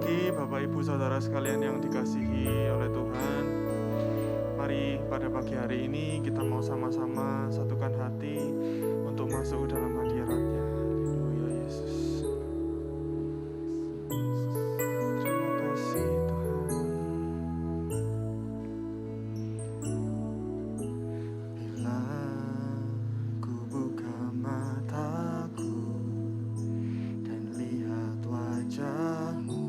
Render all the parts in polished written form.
pagi Bapak Ibu Saudara sekalian yang dikasihi oleh Tuhan. Mari pada pagi hari ini kita mau sama-sama satukan hati untuk masuk dalam hadirat-Nya. Haleluya Yesus. Terima kasih Tuhan. Bila ku buka mataku dan lihat wajah-Mu,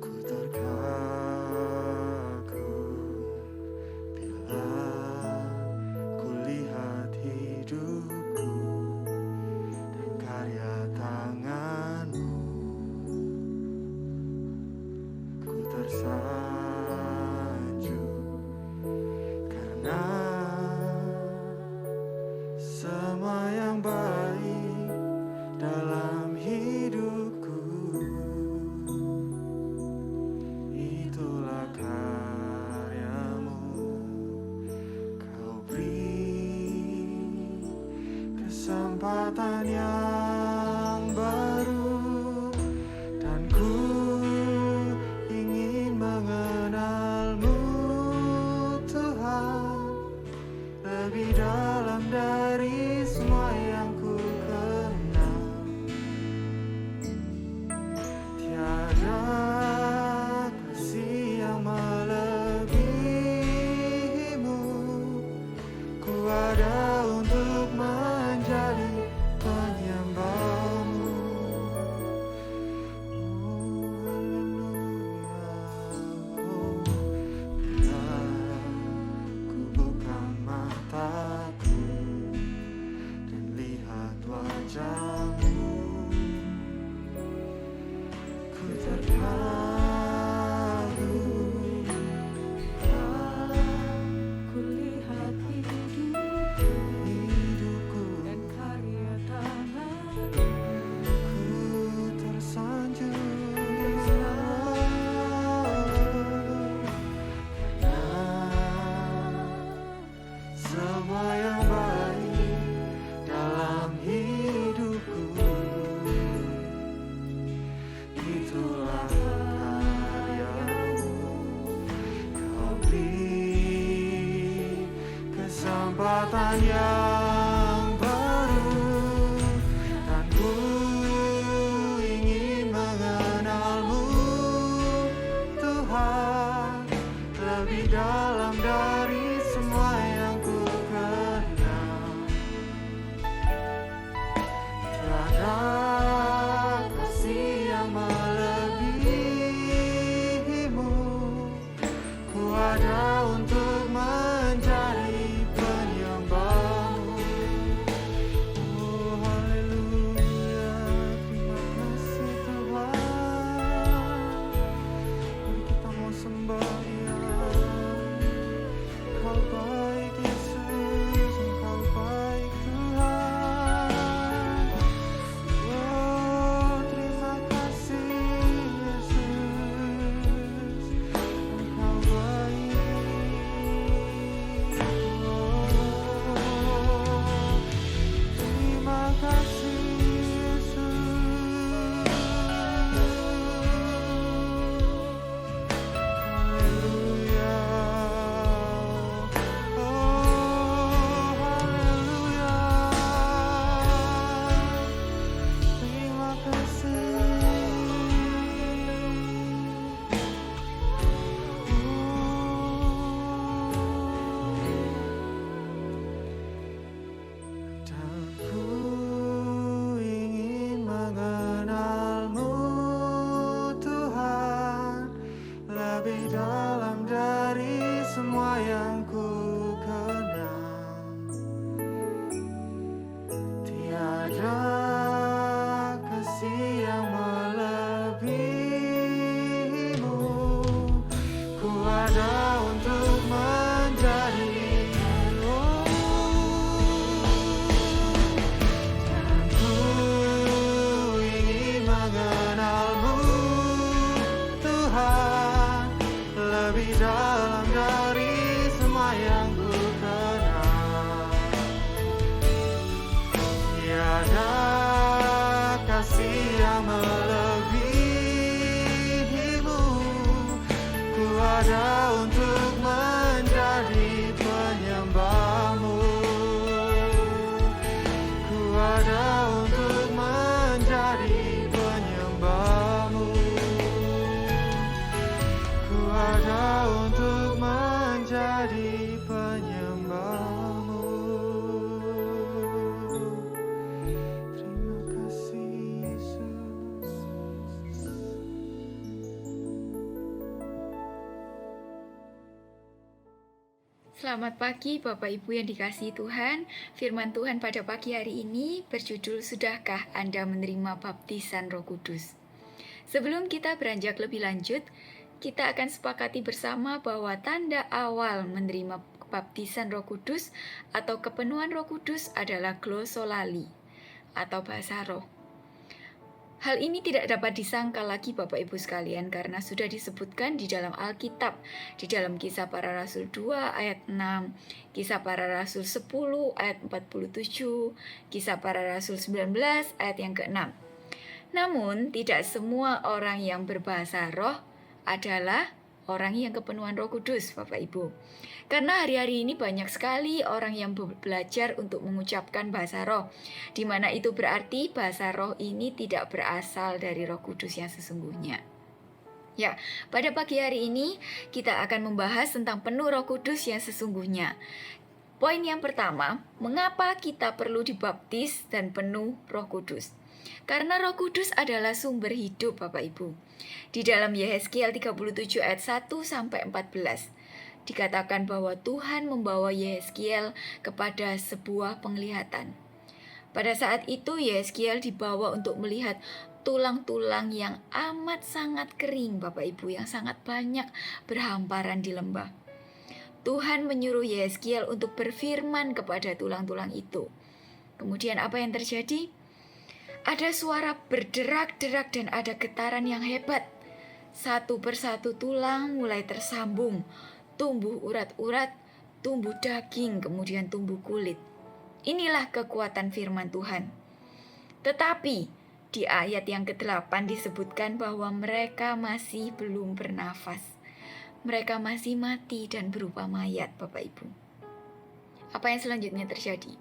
ku terkagum. Bila ku lihat hidupku dan karya tangan-Mu, ku tersanjung karena semua yang baik dalam hidupku itulah karya-Mu. Kau beri kesempatan yang baru dan ku ingin mengenal-Mu Tuhan lebih dalam dari semua yang ku kenal. Tiada kasih yang melebihi-Mu. Ku ada untuk menjadi penyembah-Mu. Oh, haleluya. Oh, bila ku buka mataku dan lihat wajah-Mu, ku terkagum. Ku lihat Hidupku dan karya tangan, ku tersanjung karena semua yang baik dalam hidupku itulah karya-Mu. Kau beri kesempatan yang baru dan ku ingin mengenal-Mu Tuhan lebih dalam dari semua yang ku kenal. Tiada kasih yang melebihi-Mu. Ku ada untuk menjadi penyembah-Mu. Oh, haleluya. Terima kasih Tuhan. Mari kita mau sembah Dia. Engkau baik Yesus, Engkau baik Tuhan. Oh, terima kasih Yesus, Engkau baik. Oh, terima kasih Yesus. Haleluya. Oh, haleluya. Terima kasih. Dan ku ingin mengenal-Mu Tuhan lebih dalam dari semua yang ku kenal. Tiada kasih yang melebihi-Mu. Ku ada untuk menjadi dan ku ingin mengenal-Mu Tuhan lebih dalam dari semua yang ku kenal. Tiada kasih yang ada untuk menjadi penyembah-Mu. Ku ada untuk menjadi penyembah-Mu. Ku ada untuk menjadi penyembah-Mu. Terima kasih Yesus. Selamat pagi Bapak Ibu yang dikasihi Tuhan. Firman Tuhan pada pagi hari ini berjudul Sudahkah Anda menerima baptisan Roh Kudus? Sebelum kita beranjak lebih lanjut, kita akan sepakati bersama bahwa tanda awal menerima baptisan Roh Kudus atau kepenuhan Roh Kudus adalah glosolali atau bahasa roh. Hal ini tidak dapat disangkal lagi Bapak Ibu sekalian karena sudah disebutkan di dalam Alkitab, di dalam Kisah Para Rasul 2 ayat 6, Kisah Para Rasul 10 ayat 47, Kisah Para Rasul 19 ayat yang ke-6. Namun tidak semua orang yang berbahasa roh adalah orang yang kepenuhan Roh Kudus Bapak Ibu. Karena hari-hari ini banyak sekali orang yang belajar untuk mengucapkan bahasa roh, di mana itu berarti bahasa roh ini tidak berasal dari Roh Kudus yang sesungguhnya. Ya, pada pagi hari ini kita akan membahas tentang penuh Roh Kudus yang sesungguhnya. Poin yang pertama, mengapa kita perlu dibaptis dan penuh Roh Kudus? Karena Roh Kudus adalah sumber hidup Bapak Ibu. Di dalam Yehezkiel 37 ayat 1 sampai 14 dikatakan bahwa Tuhan membawa Yehezkiel kepada sebuah penglihatan. Pada saat itu Yehezkiel dibawa untuk melihat tulang-tulang yang amat sangat kering Bapak Ibu, yang sangat banyak berhamparan di lembah. Tuhan menyuruh Yehezkiel untuk berfirman kepada tulang-tulang itu. Kemudian apa yang terjadi? Ada suara berderak-derak dan ada getaran yang hebat. Satu persatu tulang mulai tersambung, tumbuh urat-urat, tumbuh daging, kemudian tumbuh kulit. Inilah kekuatan firman Tuhan. Tetapi di ayat yang ke-8 disebutkan bahwa mereka masih belum bernafas. Mereka masih mati dan berupa mayat, Bapak Ibu. Apa yang selanjutnya terjadi?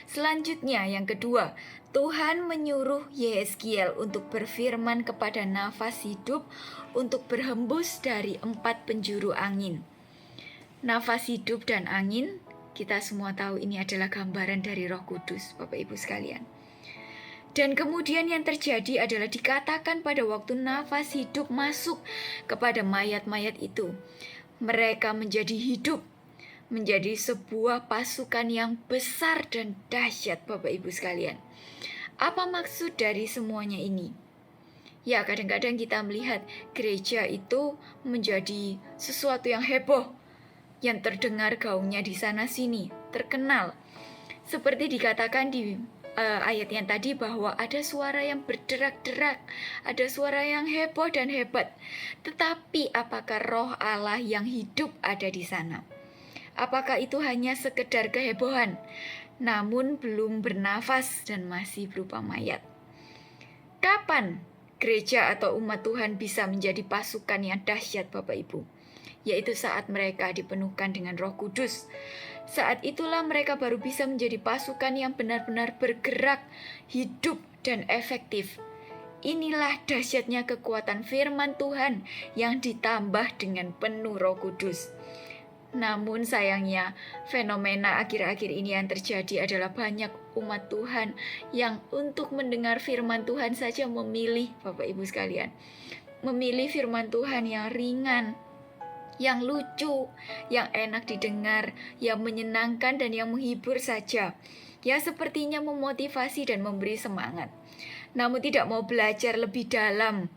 Selanjutnya yang kedua, Tuhan menyuruh Yehezkiel untuk berfirman kepada nafas hidup untuk berhembus dari 4 penjuru angin. Nafas hidup dan angin, kita semua tahu ini adalah gambaran dari Roh Kudus, Bapak Ibu sekalian. Dan kemudian yang terjadi adalah dikatakan pada waktu nafas hidup masuk kepada mayat-mayat itu, mereka menjadi hidup, menjadi sebuah pasukan yang besar dan dahsyat Bapak Ibu sekalian. Apa maksud dari semuanya ini? Ya, kadang-kadang kita melihat gereja itu menjadi sesuatu yang heboh, yang terdengar gaungnya di sana-sini, terkenal. Seperti dikatakan di ayat yang tadi bahwa ada suara yang berderak-derak, ada suara yang heboh dan hebat. Tetapi apakah roh Allah yang hidup ada di sana? Apakah itu hanya sekedar kehebohan, namun belum bernafas dan masih berupa mayat? Kapan gereja atau umat Tuhan bisa menjadi pasukan yang dahsyat Bapak Ibu? Yaitu saat mereka dipenuhkan dengan Roh Kudus. Saat itulah mereka baru bisa menjadi pasukan yang benar-benar bergerak, hidup, dan efektif. Inilah dahsyatnya kekuatan firman Tuhan yang ditambah dengan penuh Roh Kudus. Namun sayangnya, fenomena akhir-akhir ini yang terjadi adalah banyak umat Tuhan yang untuk mendengar firman Tuhan saja memilih, Bapak Ibu sekalian, memilih firman Tuhan yang ringan, yang lucu, yang enak didengar, yang menyenangkan dan yang menghibur saja. Ya, sepertinya memotivasi dan memberi semangat. Namun tidak mau belajar lebih dalam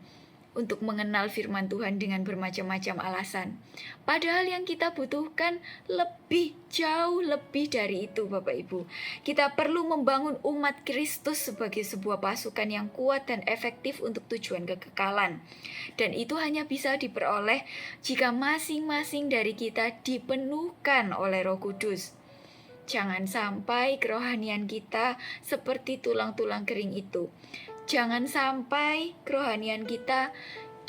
untuk mengenal firman Tuhan dengan bermacam-macam alasan. Padahal yang kita butuhkan jauh lebih dari itu Bapak Ibu. Kita perlu membangun umat Kristus sebagai sebuah pasukan yang kuat dan efektif untuk tujuan kekekalan. Dan itu hanya bisa diperoleh jika masing-masing dari kita dipenuhkan oleh Roh Kudus. Jangan sampai kerohanian kita seperti tulang-tulang kering itu. Jangan sampai kerohanian kita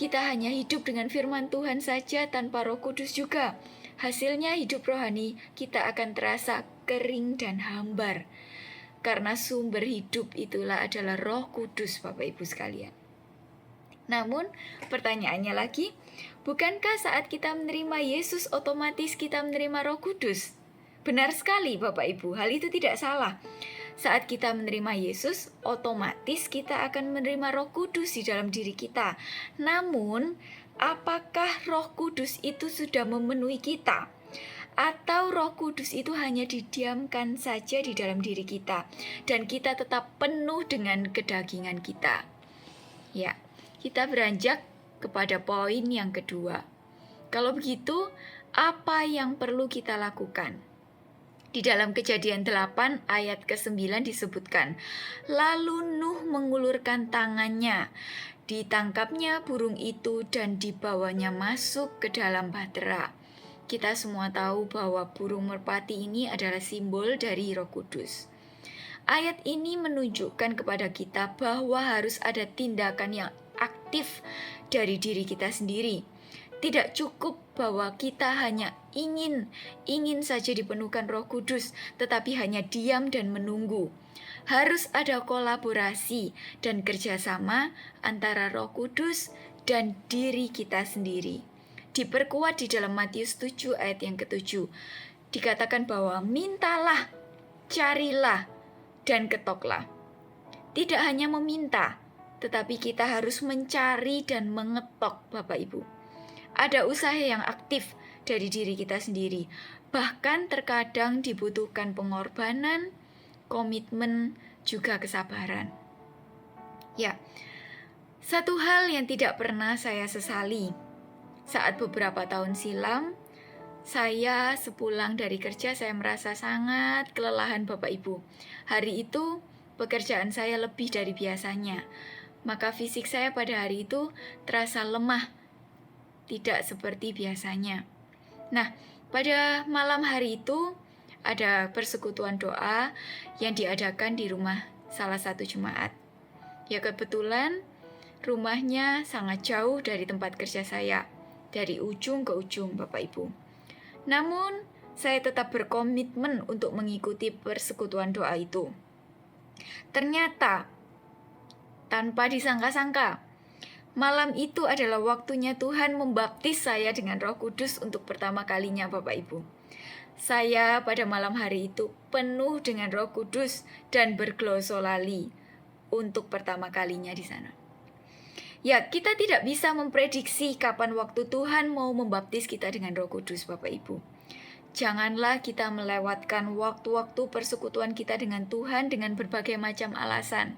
kita hanya hidup dengan firman Tuhan saja tanpa Roh Kudus juga, hasilnya hidup rohani kita akan terasa kering dan hambar. Karena sumber hidup itulah adalah Roh Kudus, Bapak Ibu sekalian. Namun, pertanyaannya lagi, bukankah saat kita menerima Yesus otomatis kita menerima Roh Kudus? Benar sekali, Bapak Ibu, hal itu tidak salah. Saat kita menerima Yesus, otomatis kita akan menerima Roh Kudus di dalam diri kita. Namun, apakah Roh Kudus itu sudah memenuhi kita? Atau Roh Kudus itu hanya didiamkan saja di dalam diri kita dan kita tetap penuh dengan kedagingan kita? Ya, kita beranjak kepada poin yang kedua. Kalau begitu, apa yang perlu kita lakukan? Di dalam Kejadian 8 ayat ke-9 disebutkan, lalu Nuh mengulurkan tangannya, ditangkapnya burung itu dan dibawanya masuk ke dalam bahtera. Kita semua tahu bahwa burung merpati ini adalah simbol dari Roh Kudus. Ayat ini menunjukkan kepada kita bahwa harus ada tindakan yang aktif dari diri kita sendiri. Tidak cukup bahwa kita hanya ingin saja dipenuhkan Roh Kudus, tetapi hanya diam dan menunggu. Harus ada kolaborasi dan kerjasama antara Roh Kudus dan diri kita sendiri. Diperkuat di dalam Matius 7 ayat yang ke-7. Dikatakan bahwa mintalah, carilah, dan ketoklah. Tidak hanya meminta, tetapi kita harus mencari dan mengetok, Bapak Ibu. Ada usaha yang aktif dari diri kita sendiri. Bahkan terkadang dibutuhkan pengorbanan, komitmen, juga kesabaran. Ya, satu hal yang tidak pernah saya sesali. Saat beberapa tahun silam, saya sepulang dari kerja, saya merasa sangat kelelahan Bapak Ibu. Hari itu, pekerjaan saya lebih dari biasanya. Maka fisik saya pada hari itu terasa lemah, tidak seperti biasanya. Nah, pada malam hari itu, ada persekutuan doa yang diadakan di rumah salah satu jemaat. Ya kebetulan, rumahnya sangat jauh dari tempat kerja saya. Dari ujung ke ujung, Bapak Ibu. Namun, saya tetap berkomitmen untuk mengikuti persekutuan doa itu. Ternyata, tanpa disangka-sangka, malam itu adalah waktunya Tuhan membaptis saya dengan Roh Kudus untuk pertama kalinya, Bapak Ibu. Saya pada malam hari itu penuh dengan Roh Kudus dan berglosolali untuk pertama kalinya di sana. Ya, kita tidak bisa memprediksi kapan waktu Tuhan mau membaptis kita dengan Roh Kudus, Bapak Ibu. Janganlah kita melewatkan waktu-waktu persekutuan kita dengan Tuhan dengan berbagai macam alasan.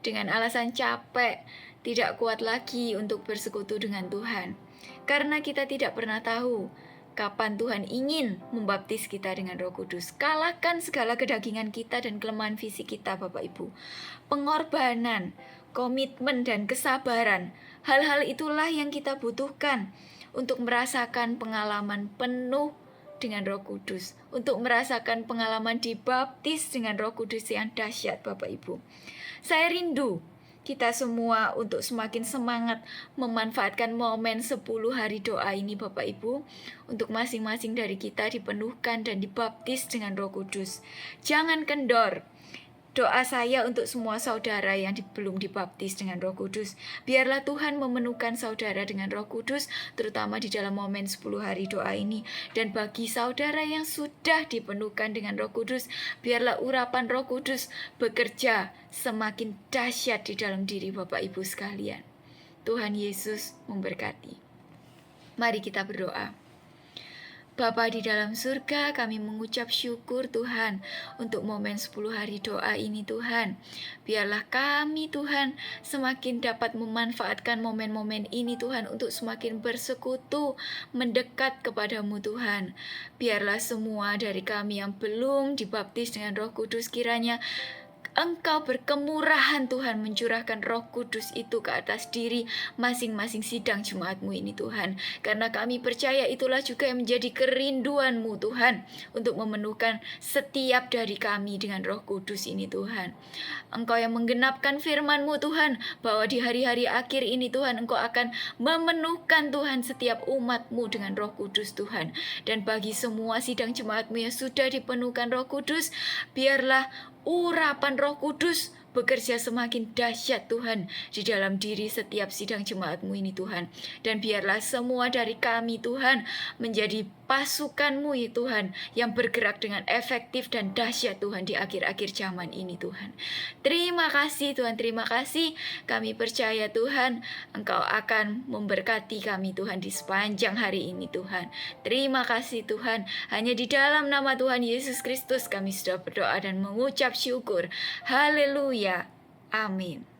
Dengan alasan capek, tidak kuat lagi untuk bersekutu dengan Tuhan. Karena kita tidak pernah tahu kapan Tuhan ingin membaptis kita dengan Roh Kudus. Kalahkan segala kedagingan kita dan kelemahan fisik kita, Bapak Ibu. Pengorbanan, komitmen dan kesabaran, hal-hal itulah yang kita butuhkan untuk merasakan pengalaman penuh dengan Roh Kudus, untuk merasakan pengalaman dibaptis dengan Roh Kudus yang dahsyat, Bapak Ibu. Saya rindu kita semua untuk semakin semangat memanfaatkan momen 10 hari doa ini, Bapak Ibu, untuk masing-masing dari kita dipenuhkan dan dibaptis dengan Roh Kudus. Jangan kendor. Doa saya untuk semua saudara yang belum dibaptis dengan Roh Kudus, biarlah Tuhan memenuhkan saudara dengan Roh Kudus, terutama di dalam momen 10 hari doa ini. Dan bagi saudara yang sudah dipenuhkan dengan Roh Kudus, biarlah urapan Roh Kudus bekerja semakin dahsyat di dalam diri Bapak Ibu sekalian. Tuhan Yesus memberkati. Mari kita berdoa. Bapa di dalam surga, kami mengucap syukur Tuhan untuk momen 10 hari doa ini Tuhan. Biarlah kami Tuhan semakin dapat memanfaatkan momen-momen ini Tuhan untuk semakin bersekutu, mendekat kepadamu Tuhan. Biarlah semua dari kami yang belum dibaptis dengan Roh Kudus kiranya Engkau berkemurahan Tuhan mencurahkan Roh Kudus itu ke atas diri masing-masing sidang jemaat-Mu ini Tuhan. Karena kami percaya itulah juga yang menjadi kerinduan-Mu Tuhan, untuk memenuhkan setiap dari kami dengan Roh Kudus ini Tuhan. Engkau yang menggenapkan firman-Mu Tuhan, bahwa di hari-hari akhir ini Tuhan, Engkau akan memenuhkan Tuhan setiap umat-Mu dengan Roh Kudus Tuhan. Dan bagi semua sidang jemaat-Mu yang sudah dipenuhkan Roh Kudus, biarlah urapan Roh Kudus bekerja semakin dahsyat Tuhan di dalam diri setiap sidang jemaat-Mu ini Tuhan. Dan biarlah semua dari kami Tuhan menjadi pasukan-Mu ya Tuhan, yang bergerak dengan efektif dan dahsyat Tuhan di akhir-akhir zaman ini Tuhan. Terima kasih Tuhan, terima kasih. Kami percaya Tuhan, Engkau akan memberkati kami Tuhan di sepanjang hari ini Tuhan. Terima kasih Tuhan, hanya di dalam nama Tuhan Yesus Kristus kami sudah berdoa dan mengucap syukur. Haleluya. Amin.